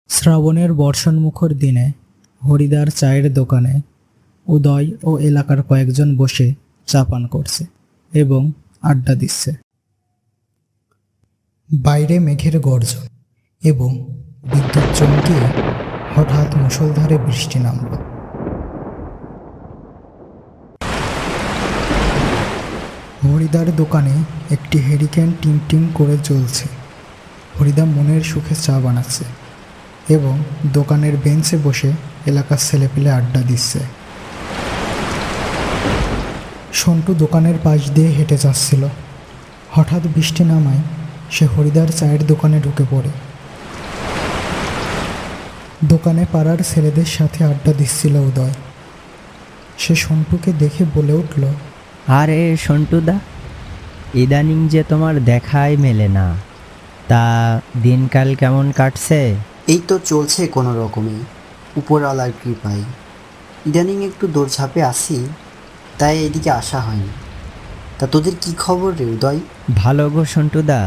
শ্রাবণের বর্ষণমুখর দিনে হরিদার চায়ের দোকানে উদয় ও এলাকার কয়েকজন বসে চা পান করছে এবং আড্ডা দিচ্ছে। বাইরে মেঘের গর্জন এবং বিদ্যুৎ চমকিয়ে হঠাৎ মুষলধারে বৃষ্টি নামল। হরিদার দোকানে একটি হেরিকেন টিম টিম করে জ্বলছে। হরিদা মনের সুখে চা বানাচ্ছে এবং দোকানের বেঞ্চে বসে এলাকার ছেলেপেলে আড্ডা দিচ্ছে। সন্টু দোকানের পাশ দিয়ে হেঁটে যাচ্ছিল। হঠাৎ বৃষ্টি নামায় সে হরিদার চায়ের দোকানে ঢুকে পড়ে। দোকানে পাড়ার ছেলেদের সাথে আড্ডা দিচ্ছিল উদয়। সে সন্টুকে দেখে বলে উঠল, আরে সন্টুদা, ইদানিং যে তোমার দেখাই মেলে না, তা দিনকাল কেমন কাটছে? এই তো চলছে কোনো রকমে, উপরওয়ালার কৃপায়। ইদানিং একটু দৌড়ঝাঁপে আসি, তাই এদিকে আসা হয়নি। তা তোদের কি খবর রে উদয়? ভালো গো সন্টুদা,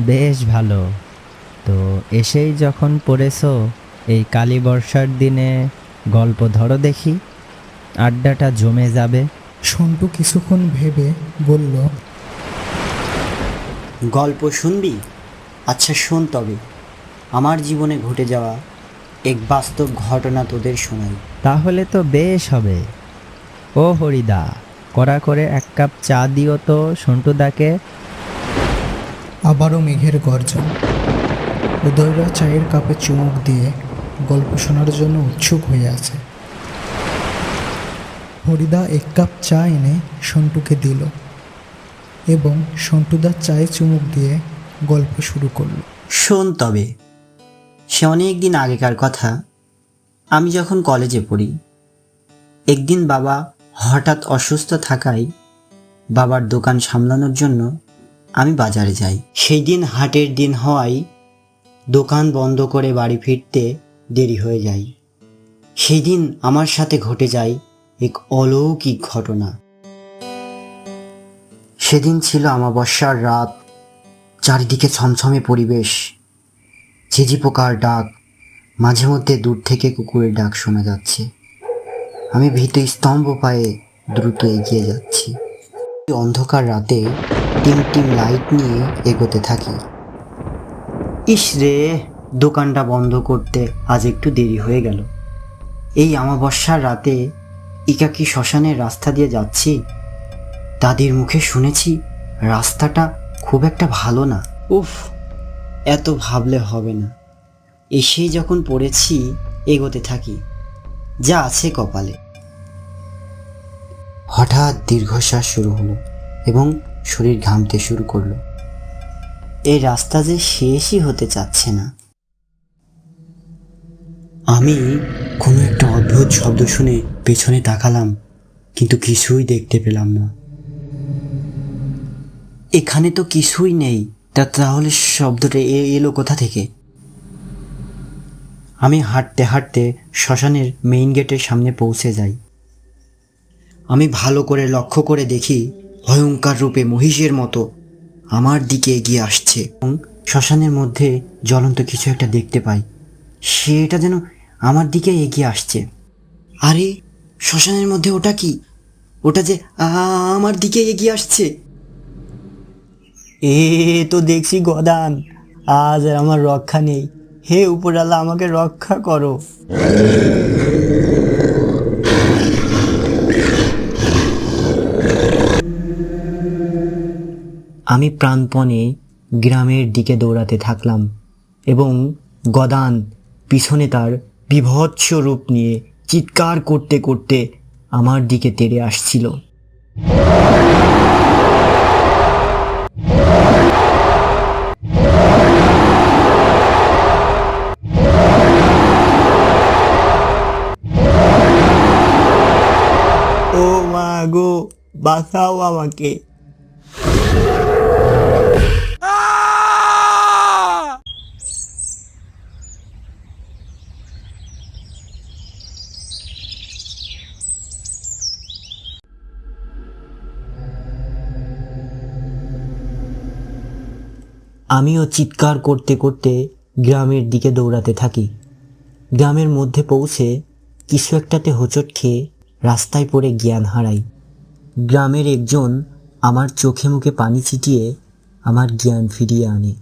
বেশ ভালো। তো এসেই যখন পড়েছো, এই কালী বর্ষার দিনে গল্প ধরো দেখি, আড্ডাটা জমে যাবে। সন্টু কিছুক্ষণ ভেবে বলল, গল্প শুনবি? আচ্ছা শোন তবে, আমার জীবনে ঘটে যাওয়া এক বাস্তব ঘটনা তোদের শোনাই। তাহলে তো বেশ হবে। ও হরিদা, কড়া করে এক কাপ চা দিও তো সন্টুদাকে। আবারও মেঘের গর্জন। উদয়রা চায়ের কাপে চুমুক দিয়ে গল্প শোনার জন্য উৎসুক হয়ে আছে। হরিদা এক কাপ চা এনে সন্টুকে দিল এবং সন্টুদা চায়ে চুমুক দিয়ে গল্প শুরু করল। শোন তবে, সে অনেক দিন আগেকার কথা। আমি যখন কলেজে পড়ি, একদিন বাবা হঠাৎ অসুস্থ থাকায় বাবার দোকান সামলানোর জন্য আমি বাজারে যাই। সেই দিন হাটের দিন হওয়ায় দোকান বন্ধ করে বাড়ি ফিরতে দেরি হয়ে যায়। সেই দিন আমার সাথে ঘটে যায় এক অলৌকিক ঘটনা। সেদিন ছিল অমাবস্যার রাত। চারিদিকে ছমছমে পরিবেশ, ঝিঝি পোকার ডাক, মাঝে মধ্যে দূর থেকে কুকুরের ডাক শোনা যাচ্ছে। আমি ভীত স্তম্ভ পায়ে দ্রুত এগিয়ে যাচ্ছি। অন্ধকার রাতে টিম টিম লাইট নিয়ে এগোতে থাকি। ইস রে, দোকানটা বন্ধ করতে আজ একটু দেরি হয়ে গেল। এই অমাবস্যার রাতে একাকী শ্মশানের রাস্তা দিয়ে যাচ্ছি। দাদির মুখে শুনেছি রাস্তাটা খুব একটা ভালো না। উফ, এত ভাবলে হবে না। এসেই যখন পড়েছি, এগোতে থাকি, যা আছে কপালে। হঠাৎ দীর্ঘশ্বাস শুরু হলো এবং শরীর ঘামতে শুরু করলো। এই রাস্তা যে শেষই হতে চাচ্ছে না। আমি কোনো একটা অদ্ভুত শব্দ শুনে পেছনে তাকালাম, কিন্তু কিছুই দেখতে পেলাম না। এখানে তো কিছুই নেই, তাহলে শব্দটা এলো কোথা থেকে? আমি হাঁটতে হাঁটতে শ্মশানের মেইন গেটের সামনে পৌঁছে যাই। আমি ভালো করে লক্ষ্য করে দেখি, ভয়ঙ্কর রূপে মহিষের মতো আমার দিকে এগিয়ে আসছে এবং শ্মশানের মধ্যে জ্বলন্ত কিছু একটা দেখতে পাই। সেটা যেন আমার দিকে এগিয়ে আসছে। আরে, শ্মশানের মধ্যে ওটা কি? ওটা যে আমার দিকে এগিয়ে আসছে। এ তো দেখছি গদান, আজ আর আমার রক্ষা নেই। হে উপরালা, আমাকে রক্ষা করো। আমি প্রাণপণে গ্রামের দিকে দৌড়াতে থাকলাম এবং গদান পিছনে তার বীভৎস রূপ নিয়ে চিৎকার করতে করতে আমার দিকে তেড়ে আসছিল। ও মা গো, বাঁচাও আমাকে। আমিও চিৎকার করতে করতে গ্রামের দিকে দৌড়াতে থাকি গ্রামের মধ্যে পৌঁছে কিছু একটাতে হোঁচট খেয়ে রাস্তায় পড়ে জ্ঞান হারাই। গ্রামের একজন আমার চোখে মুখে পানি ছিটিয়ে আমার জ্ঞান ফিরিয়ে আনে।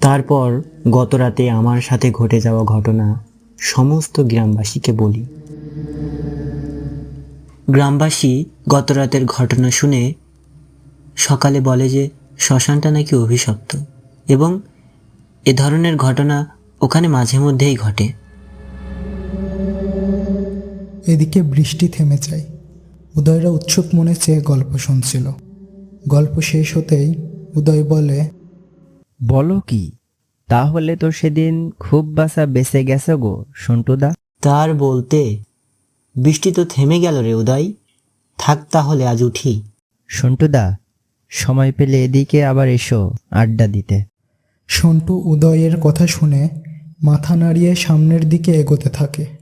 তারপর গতরাতে আমার সাথে ঘটে যাওয়া ঘটনা সমস্ত গ্রামবাসীকে বলি। গ্রামবাসী গতরাতের ঘটনা শুনে সকালে বলে যে শ্মশানটা নাকি অভিশপ্ত এবং এ ধরনের ঘটনা ওখানে মাঝে মধ্যেই ঘটে। এদিকে বৃষ্টি থেমে যায়। উদয়রা উৎসুক মনে চেয়ে গল্প শুনছিল। গল্প শেষ হতেই উদয় বলে, বলো কি, তাহলে তো সেদিন খুব বাসা বেঁচে গেছে গো সন্টুদা। তার বলতে, বৃষ্টি তো থেমে গেল রে উদয়, থাক তাহলে আজ উঠি। সন্টুদা, সময় পেলে এদিকে আবার এসো আড্ডা দিতে। সন্টু উদয়ের কথা শুনে মাথা নাড়িয়ে সামনের দিকে এগোতে থাকে।